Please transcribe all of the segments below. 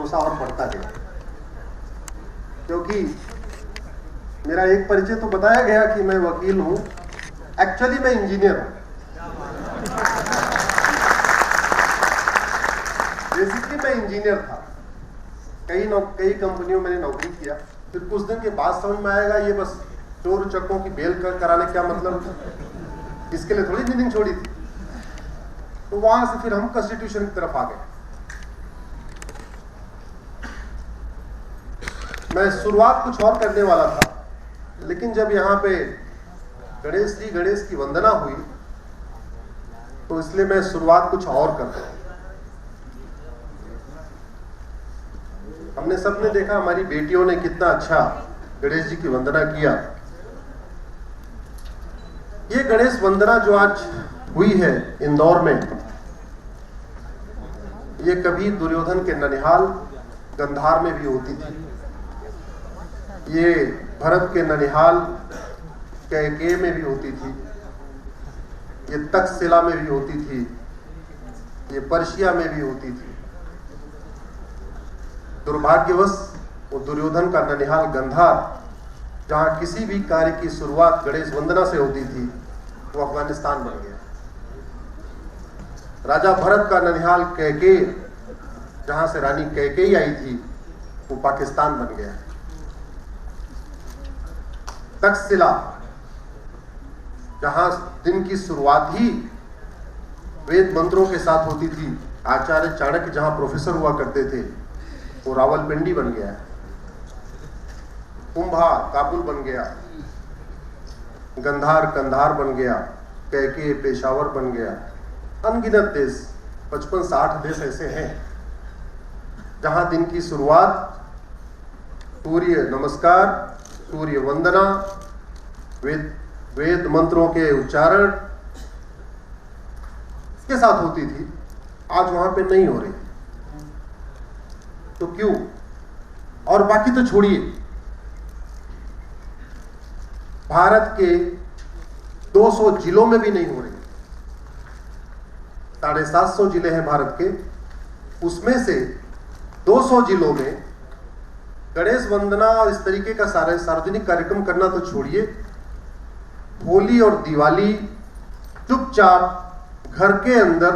भरोसा और बढ़ता गया, क्योंकि मेरा एक परिचय तो बताया गया कि मैं वकील हूं, एक्चुअली मैं इंजीनियर हूं। बेसिकली मैं इंजीनियर था, कई कंपनियों में मैंने नौकरी किया। फिर कुछ दिन के बाद समझ में आएगा ये बस चोर चक्कों की बेल कराने क्या मतलब, इसके लिए थोड़ी नींद छोड़ी थी। तो वहां से फिर हम कॉन्स्टिट्यूशन की तरफ आ गए। मैं शुरुआत कुछ और करने वाला था, लेकिन जब यहाँ पे गणेश की वंदना हुई तो इसलिए मैं शुरुआत कुछ और कर रहा हूं। हमने सबने देखा हमारी बेटियों ने कितना अच्छा गणेश जी की वंदना किया। ये गणेश वंदना जो आज हुई है इंदौर में, ये कभी दुर्योधन के ननिहाल गंधार में भी होती थी, ये भरत के ननिहाल कैकेय में भी होती थी, ये तक्षशिला में भी होती थी, ये पर्शिया में भी होती थी। दुर्भाग्यवश वो दुर्योधन का ननिहाल गंधार, जहां किसी भी कार्य की शुरुआत गणेश वंदना से होती थी, वो अफगानिस्तान बन गया। राजा भरत का ननिहाल कैकेय, जहां से रानी कैकेयी आई थी, वो पाकिस्तान बन गया। तक्षशिला, जहां दिन की शुरुआत ही वेद मंत्रों के साथ होती थी, आचार्य चाणक्य जहां प्रोफेसर हुआ करते थे, वो रावलपिंडी बन गया। कुंभा काबुल बन गया, गंधार कंधार बन गया, कैकेय पेशावर बन गया। अनगिनत देश, 55-60 देश ऐसे हैं जहां दिन की शुरुआत सूर्य नमस्कार, सूर्य वंदना, वेद मंत्रों के उच्चारण के साथ होती थी। आज वहां पे नहीं हो रही, तो क्यों? और बाकी तो छोड़िए, भारत के 200 जिलों में भी नहीं हो रही। 750 जिले हैं भारत के, उसमें से 200 जिलों में गणेश वंदना और इस तरीके का सारे सार्वजनिक कार्यक्रम करना तो छोड़िए, होली और दिवाली चुपचाप घर के अंदर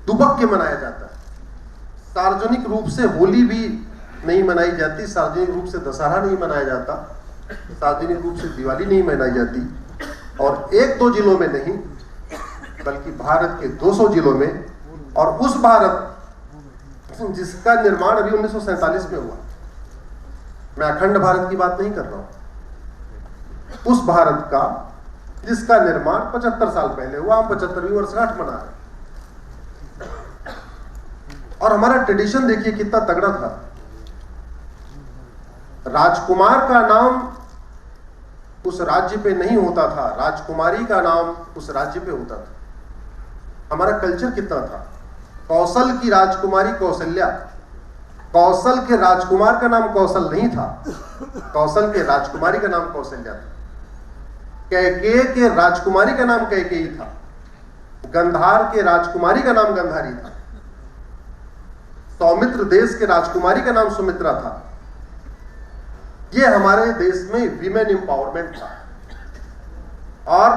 दुबक के मनाया जाता है। सार्वजनिक रूप से होली भी नहीं मनाई जाती, सार्वजनिक रूप से दशहरा नहीं मनाया जाता, सार्वजनिक रूप से दिवाली नहीं मनाई जाती। और 1-2 जिलों में नहीं, बल्कि भारत के 200 जिलों में, और उस भारत जिसका निर्माण अभी 1947 में हुआ। मैं अखंड भारत की बात नहीं कर रहा हूं, उस भारत का जिसका निर्माण 75 साल पहले हुआ। हम 75वीं वर्षगांठ मना रहे हैं। और हमारा ट्रेडिशन देखिए कितना तगड़ा था। राजकुमार का नाम उस राज्य पे नहीं होता था, राजकुमारी का नाम उस राज्य पे होता था। हमारा कल्चर कितना था। कौशल की राजकुमारी कौशल्या, कौशल के राजकुमार का नाम कौशल नहीं था, कौशल के राजकुमारी का नाम कौशल्या था। कैकेय के राजकुमारी का नाम कैकेयी था, गंधार के राजकुमारी का नाम गंधारी था, सौमित्र देश के राजकुमारी का नाम सुमित्रा था। ये हमारे देश में विमेन एम्पावरमेंट था। और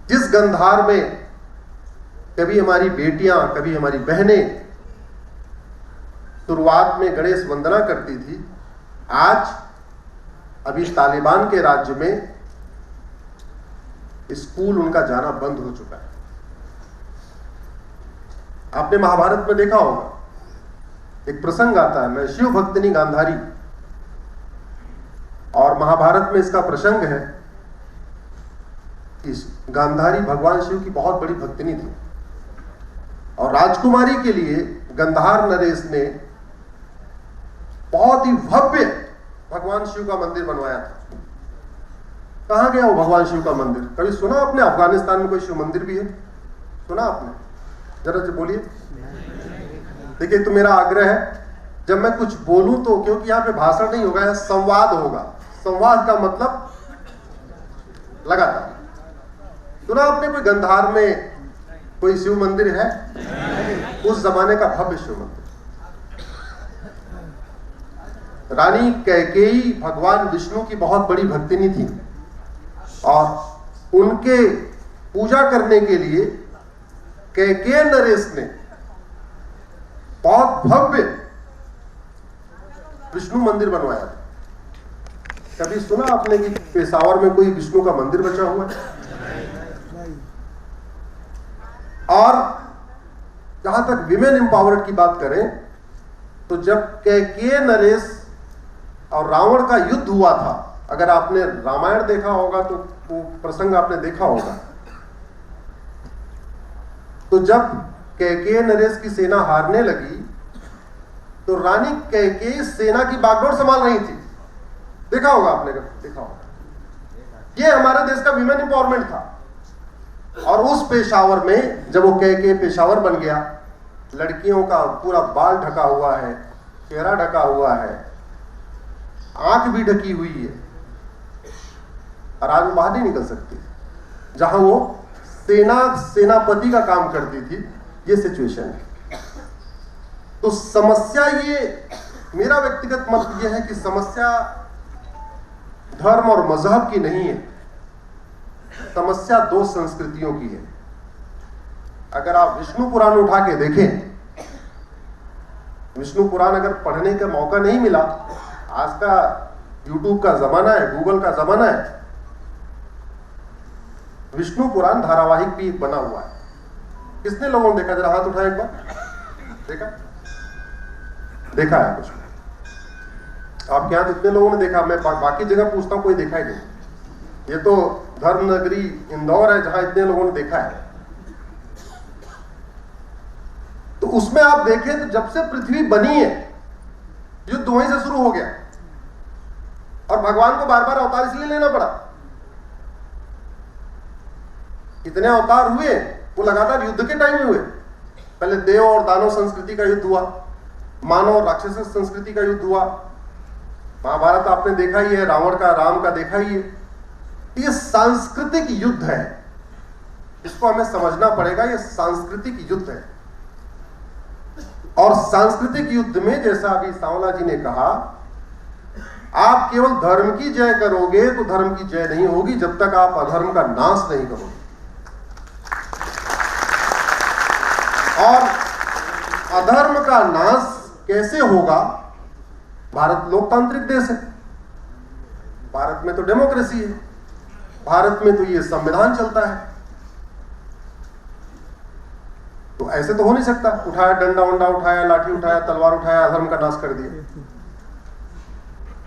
जिस गंधार में कभी हमारी बेटियां, कभी हमारी बहनें शुरुआत में गणेश वंदना करती थी, आज अभी तालिबान के राज्य में स्कूल उनका जाना बंद हो चुका है। आपने महाभारत में देखा होगा, एक प्रसंग आता है, मैं शिव भक्तिनी गांधारी, और महाभारत में इसका प्रसंग है कि गांधारी भगवान शिव की बहुत बड़ी भक्तिनी थी, और राजकुमारी के लिए गंधार नरेश ने बहुत ही भव्य भगवान शिव का मंदिर बनवाया था। कहां गया वो भगवान शिव का मंदिर? कभी सुना आपने अफगानिस्तान में कोई शिव मंदिर भी है? सुना आपने? जरा से बोलिए। देखिए, तो मेरा आग्रह है, जब मैं कुछ बोलूं तो, क्योंकि यहाँ पे भाषण नहीं होगा, संवाद होगा। संवाद का मतलब लगातार। सुना आपने कोई गंधार में कोई शिव मंदिर है? उस जमाने का भव्य शिव मंदिर। रानी कैकेयी भगवान विष्णु की बहुत बड़ी भक्तिनी थी और उनके पूजा करने के लिए कैकेय नरेश ने बहुत भव्य विष्णु मंदिर बनवाया था। कभी सुना आपने कि पेशावर में कोई विष्णु का मंदिर बचा हुआ है? और जहां तक विमेन एम्पावरमेंट की बात करें तो जब कैकेय नरेश और रावण का युद्ध हुआ था, अगर आपने रामायण देखा होगा तो वो प्रसंग आपने देखा होगा, तो जब कैकेय नरेश की सेना हारने लगी तो रानी कैकेयी सेना की बागडोर संभाल रही थी। देखा होगा आपने, देखा होगा। ये हमारे देश का विमेन एम्पावरमेंट था। और उस पेशावर में जब वो कैकेय पेशावर बन गया, लड़कियों का पूरा बाल ढका हुआ है, चेहरा ढका हुआ है, आंख भी ढकी हुई है, और आज वो बाहर नहीं निकल सकती, जहां वो सेनापति का काम करती थी। ये सिचुएशन है। तो समस्या, ये मेरा व्यक्तिगत मत ये है कि समस्या धर्म और मजहब की नहीं है, समस्या दो संस्कृतियों की है। अगर आप विष्णु पुराण उठा के देखें, विष्णु पुराण अगर पढ़ने का मौका नहीं मिला, आज का यूट्यूब का जमाना है, गूगल का जमाना है, विष्णु पुराण धारावाहिक भी एक बना हुआ है। कितने लोगों ने देखा? जरा हाथ उठाया एक बार। देखा है कुछ? आपके यहां कितने लोगों ने देखा? मैं बाकी जगह पूछता हूं, कोई देखा ही नहीं। ये तो धर्म नगरी इंदौर है जहां इतने लोगों ने देखा है। तो उसमें आप देखें तो जब से पृथ्वी बनी है, युद्ध वहीं से शुरू हो गया, और भगवान को बार बार अवतार इसलिए लेना पड़ा। इतने अवतार हुए वो लगातार युद्ध के टाइम में हुए। पहले देव और दानव संस्कृति का युद्ध हुआ, मानव और राक्षस संस्कृति का युद्ध हुआ। महाभारत आपने देखा ही है, रावण का राम का देखा ही है। ये सांस्कृतिक युद्ध है, इसको हमें समझना पड़ेगा। ये सांस्कृतिक युद्ध है, और सांस्कृतिक युद्ध में जैसा अभी सांवला जी ने कहा, आप केवल धर्म की जय करोगे तो धर्म की जय नहीं होगी जब तक आप अधर्म का नाश नहीं करोगे। और अधर्म का नाश कैसे होगा? भारत लोकतांत्रिक देश है, भारत में तो डेमोक्रेसी है, भारत में तो ये संविधान चलता है। तो ऐसे तो हो नहीं सकता, उठाया डंडा वंडा उठाया, लाठी उठाया, तलवार उठाया, अधर्म का नाश कर दिया।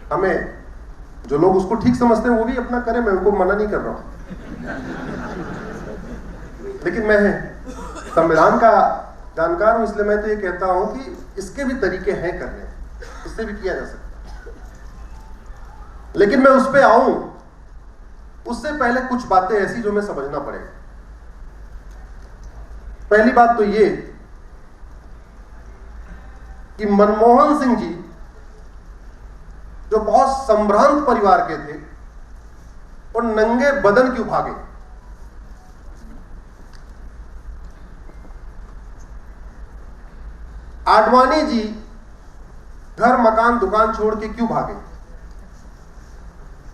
हमें जो लोग उसको ठीक समझते हैं वो भी अपना करें, मैं उनको मना नहीं कर रहा हूं, लेकिन मैं संविधान का जानकार हूं, इसलिए मैं तो ये कहता हूं कि इसके भी तरीके हैं करने, इससे भी किया जा सकता। लेकिन मैं उस पर आऊं उससे पहले कुछ बातें ऐसी जो मैं समझना पड़ेगा। पहली बात तो ये कि मनमोहन सिंह जी जो बहुत संभ्रांत परिवार के थे, और नंगे बदन क्यों भागे? आडवाणी जी घर मकान दुकान छोड़ के क्यों भागे?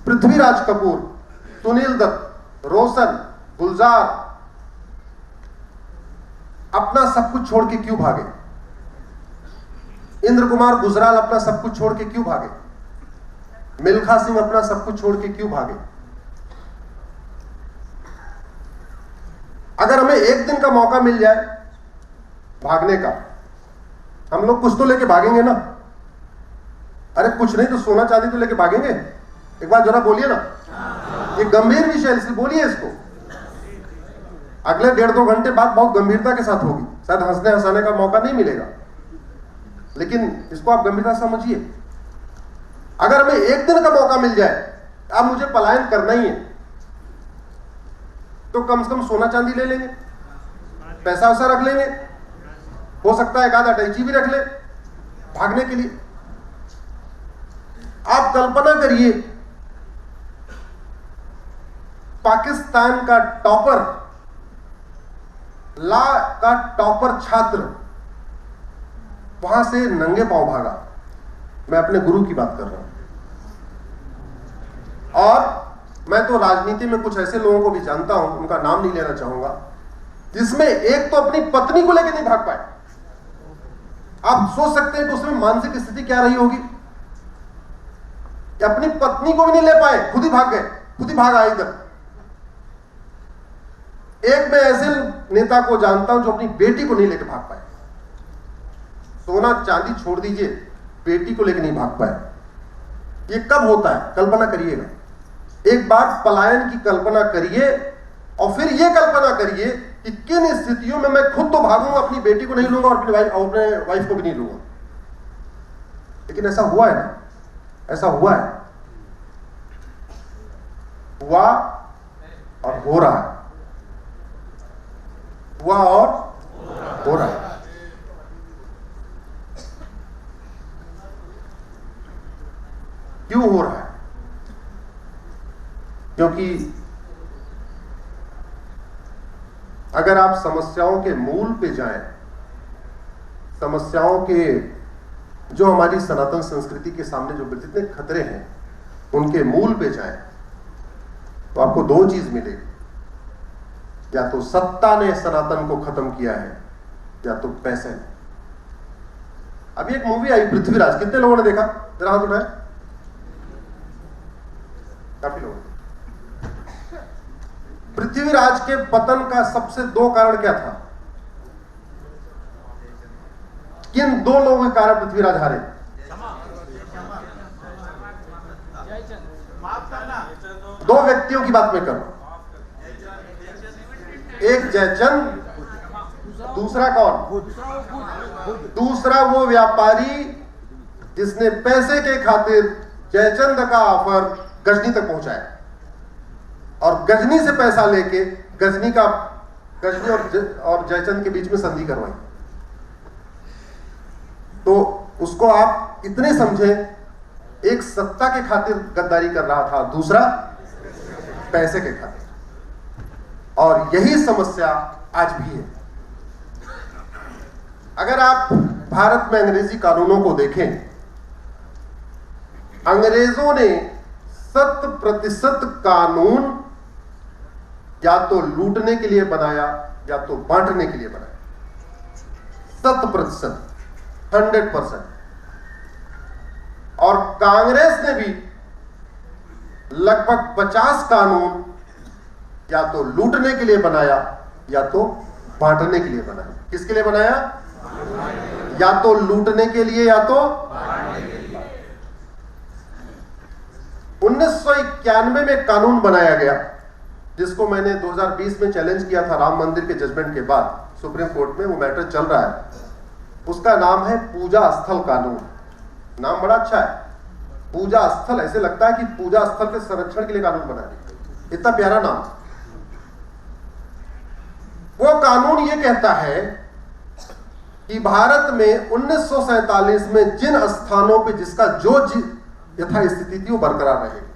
पृथ्वीराज कपूर, सुनील दत्त, रोशन, गुलजार अपना सब कुछ छोड़ के क्यों भागे? इंद्र कुमार गुजराल अपना सब कुछ छोड़ के क्यों भागे? मिल्खा सिंह अपना सब कुछ छोड़ के क्यों भागे? अगर हमें एक दिन का मौका मिल जाए भागने का, हम लोग कुछ तो लेके भागेंगे ना। अरे कुछ नहीं तो सोना चांदी तो लेके भागेंगे। एक बार जरा बोलिए ना, ये गंभीर विषय है, इसलिए बोलिए इसको। अगले 1.5-2 घंटे बाद बहुत गंभीरता के साथ होगी, शायद हंसने हंसाने का मौका नहीं मिलेगा, लेकिन इसको आप गंभीरता समझिए। अगर हमें एक दिन का मौका मिल जाए, अब मुझे पलायन करना ही है, तो कम से कम सोना चांदी ले लेंगे, पैसा वैसा रख लेंगे, हो सकता है एक आधा अटैची भी रख ले भागने के लिए। आप कल्पना करिए, पाकिस्तान का टॉपर लॉ का टॉपर छात्र वहां से नंगे पांव भागा। मैं अपने गुरु की बात कर रहा हूं। और मैं तो राजनीति में कुछ ऐसे लोगों को भी जानता हूं, उनका नाम नहीं लेना चाहूंगा, जिसमें एक तो अपनी पत्नी को लेकर नहीं भाग पाए। आप सोच सकते हैं कि उसमें मानसिक स्थिति क्या रही होगी कि अपनी पत्नी को भी नहीं ले पाए, खुद ही भाग गए, खुद ही भाग आए इधर। एक मैं ऐसे नेता को जानता हूं जो अपनी बेटी को नहीं लेकर भाग पाए। सोना चांदी छोड़ दीजिए, बेटी को लेकर नहीं भाग पाए। ये कब होता है? कल्पना करिएगा, एक बार पलायन की कल्पना करिए और फिर यह कल्पना करिए कि किन स्थितियों में मैं खुद तो भागूंगा, अपनी बेटी को नहीं लूंगा और अपने वाइफ को भी नहीं लूंगा। लेकिन ऐसा हुआ है ना, ऐसा हुआ है, हुआ और हो रहा है, हुआ और हो रहा है। क्यों हो रहा है? क्योंकि अगर आप समस्याओं के मूल पे जाएं, समस्याओं के जो हमारी सनातन संस्कृति के सामने जो जितने खतरे हैं उनके मूल पे जाएं, तो आपको दो चीज मिलेगी। या तो सत्ता ने सनातन को खत्म किया है, या तो पैसे ने। अभी एक मूवी आई पृथ्वीराज, कितने लोगों ने देखा? जरा हाथ उठाएं। काफी लोग। पृथ्वीराज के पतन का सबसे दो कारण क्या था? किन दो लोगों के कारण पृथ्वीराज हारे? दो व्यक्तियों की बात मैं कर रहा हूं। एक जयचंद, दूसरा कौन? दूसरा वो व्यापारी जिसने पैसे के खातिर जयचंद का ऑफर गजनी तक पहुंचाया और गजनी से पैसा लेके गजनी और जयचंद के बीच में संधि करवाई। तो उसको आप इतने समझे, एक सत्ता के खातिर गद्दारी कर रहा था, दूसरा पैसे के खातिर। और यही समस्या आज भी है। अगर आप भारत में अंग्रेजी कानूनों को देखें, अंग्रेजों ने 100% कानून या तो लूटने के लिए बनाया या तो बांटने के लिए बनाया। 100%, 100%। और कांग्रेस ने भी लगभग 50 कानून या तो लूटने के लिए बनाया या तो बांटने के लिए बनाया। किसके लिए बनाया? या तो लूटने के लिए या तो 1991 में कानून बनाया गया जिसको मैंने 2020 में चैलेंज किया था राम मंदिर के जजमेंट के बाद सुप्रीम कोर्ट में। वो मैटर चल रहा है। उसका नाम है पूजा स्थल कानून। नाम बड़ा अच्छा है, पूजा स्थल। ऐसे लगता है कि पूजा स्थल के संरक्षण के लिए कानून बना दिया, इतना प्यारा नाम। वो कानून ये कहता है कि भारत में 1947 में जिन स्थानों पे जिसका जो यथा स्थिति थी वो बरकरार रहेगी।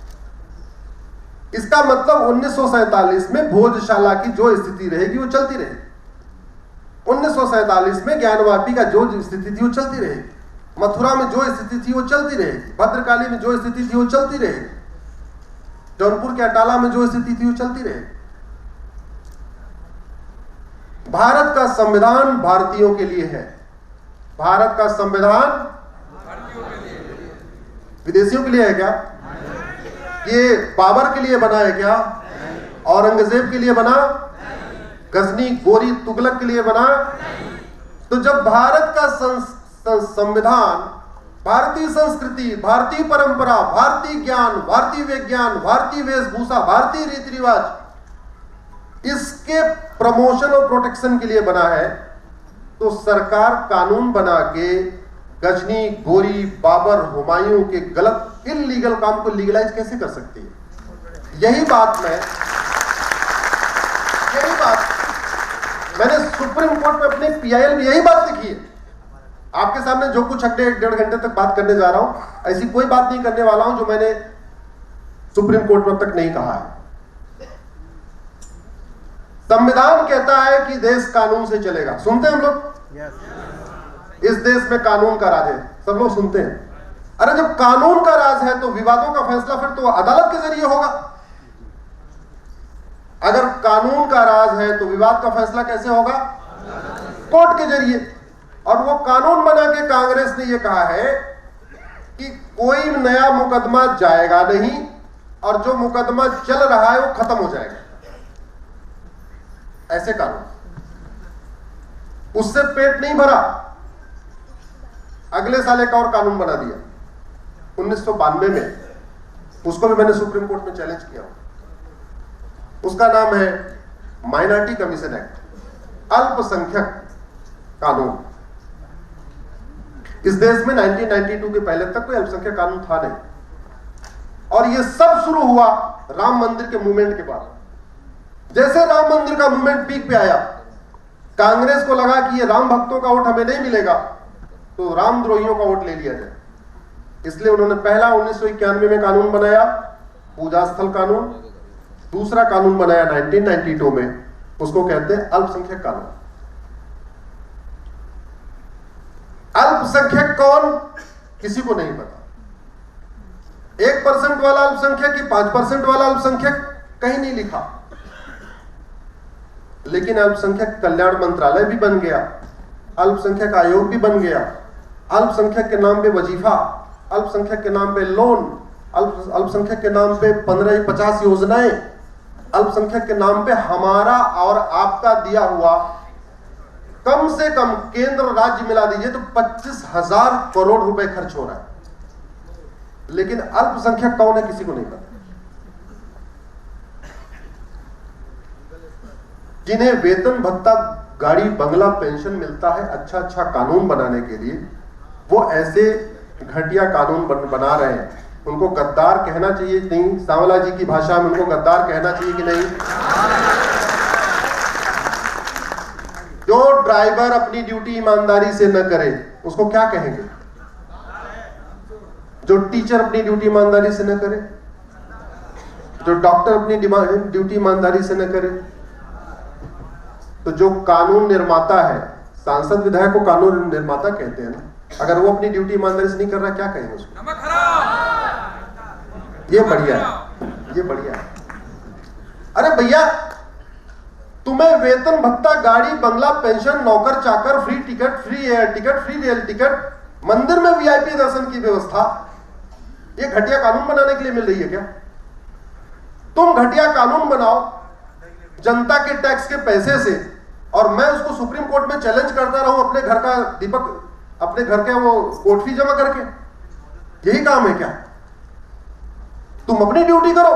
इसका मतलब 1947 में भोजशाला की जो स्थिति रहेगी वो चलती रहेगी। 1947 में ज्ञानवापी का जो स्थिति थी वो चलती रहेगी। मथुरा में जो स्थिति थी वो चलती रहेगी। भद्रकाली में जो स्थिति थी वो चलती रहेगी। जौनपुर के अटाला में जो स्थिति थी वो चलती रहेगी। भारत का संविधान भारतीयों के लिए है। भारत का संविधान विदेशियों के लिए है क्या? ये बाबर के लिए बना है क्या? औरंगजेब के लिए बना? गजनी, गोरी, तुगलक के लिए बना? तो जब भारत का संविधान भारतीय संस्कृति, भारतीय परंपरा, भारतीय ज्ञान, भारतीय विज्ञान, भारतीय वेशभूषा, भारतीय रीति रिवाज, इसके प्रमोशन और प्रोटेक्शन के लिए बना है, तो सरकार कानून बना के गजनी, गोरी, बाबर, हुमायूं के गलत इल्लीगल काम को लीगलाइज कैसे कर सकती है? यही बात मैंने सुप्रीम कोर्ट में अपने पीआईएल में यही बात लिखी है। आपके सामने जो कुछ अगले 1.5 घंटे तक बात करने जा रहा हूं, ऐसी कोई बात नहीं करने वाला हूं जो मैंने सुप्रीम कोर्ट में अब तक नहीं कहा है। संविधान कहता है कि देश कानून से चलेगा। सुनते हैं हम लोग? इस देश में कानून का राज है, सब लोग सुनते हैं। अरे जब कानून का राज है तो विवादों का फैसला फिर तो अदालत के जरिए होगा। अगर कानून का राज है तो विवाद का फैसला कैसे होगा? कोर्ट के जरिए। और वो कानून बना के कांग्रेस ने ये कहा है कि कोई नया मुकदमा जाएगा नहीं और जो मुकदमा चल रहा है वो खत्म हो जाएगा। ऐसे कानून, उससे पेट नहीं भरा, अगले साल एक और कानून बना दिया 1992 में। उसको भी मैंने सुप्रीम कोर्ट में चैलेंज किया। उसका नाम है माइनॉरिटी कमीशन एक्ट, अल्पसंख्यक कानून। इस देश में 1992 के पहले तक कोई अल्पसंख्यक कानून था नहीं। और यह सब शुरू हुआ राम मंदिर के मूवमेंट के बाद। जैसे राम मंदिर का मूवमेंट पीक पे आया, कांग्रेस को लगा कि ये राम भक्तों का वोट हमें नहीं मिलेगा, तो रामद्रोहियों का वोट ले लिया जाए। इसलिए उन्होंने पहला 1991 में कानून बनाया, पूजा स्थल कानून। दूसरा कानून बनाया 1992 में, उसको कहते हैं अल्पसंख्यक कानून। अल्पसंख्यक कौन, किसी को नहीं पता। 1% वाला अल्पसंख्यक कि 5% वाला अल्पसंख्यक, कहीं नहीं लिखा। लेकिन अल्पसंख्यक कल्याण मंत्रालय भी बन गया, अल्पसंख्यक आयोग भी बन गया, अल्पसंख्यक के नाम पे वजीफा, अल्पसंख्यक के नाम पे लोन, अल्पसंख्यक के नाम पे 15-50 योजनाएं, अल्पसंख्यक के नाम पे हमारा और आपका दिया हुआ कम से कम केंद्र राज्य मिला दीजिए तो 25,000 करोड़ रुपए खर्च हो रहा है। लेकिन अल्पसंख्यक कौन है, किसी को नहीं पता। जिन्हें वेतन भत्ता, गाड़ी, बंगला, पेंशन मिलता है अच्छा अच्छा कानून बनाने के लिए, वो ऐसे घटिया कानून बना रहे हैं। उनको गद्दार कहना चाहिए नहीं? सांवला जी की भाषा में उनको गद्दार कहना चाहिए कि नहीं? जो ड्राइवर अपनी ड्यूटी ईमानदारी से न करे उसको क्या कहेंगे? जो टीचर अपनी ड्यूटी ईमानदारी से न करे, जो डॉक्टर अपनी ड्यूटी ईमानदारी से न करे, तो जो कानून निर्माता है, सांसद विधायक को कानून निर्माता कहते हैं ना, अगर वो अपनी ड्यूटी ईमानदारी से नहीं कर रहा, क्या कहेंगे उसको? ये बढ़िया है, ये बढ़िया है। अरे भैया, तुम्हें वेतन भत्ता, गाड़ी, बंगला, पेंशन, नौकर चाकर, free ticket, free air ticket, free rail ticket, मंदिर में वीआईपी दर्शन की व्यवस्था, ये घटिया कानून बनाने के लिए मिल रही है क्या? तुम घटिया कानून बनाओ जनता के टैक्स के पैसे से, और मैं उसको सुप्रीम कोर्ट में चैलेंज करता रहूं अपने घर का दीपक, अपने घर के वो कोर्ट फी जमा करके। यही काम है क्या? तुम अपनी ड्यूटी करो,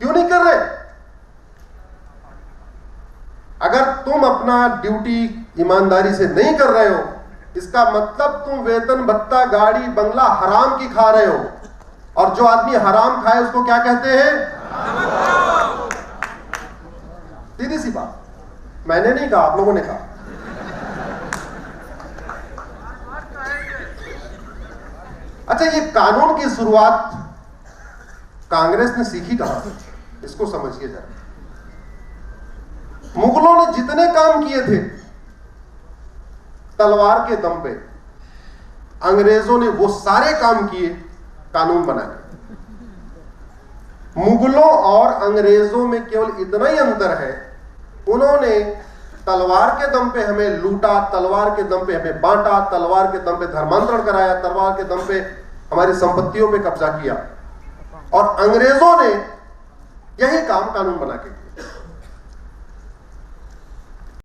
क्यों नहीं कर रहे? अगर तुम अपना ड्यूटी ईमानदारी से नहीं कर रहे हो, इसका मतलब तुम वेतन भत्ता, गाड़ी, बंगला हराम की खा रहे हो। और जो आदमी हराम खाए उसको क्या कहते हैं? सीधी सी बात, मैंने नहीं कहा, आप लोगों ने कहा। अच्छा, ये कानून की शुरुआत कांग्रेस ने सीखी कहां से, इसको समझिए जरा। मुगलों ने जितने काम किए थे तलवार के दम पे, अंग्रेजों ने वो सारे काम किए कानून बना के। मुगलों और अंग्रेजों में केवल इतना ही अंतर है, उन्होंने तलवार के दम पे हमें लूटा, तलवार के दम पे हमें बांटा, तलवार के दम पे धर्मांतरण कराया, तलवार के दम पे हमारी संपत्तियों पे कब्जा किया। और अंग्रेजों ने यही काम कानून बना के किया।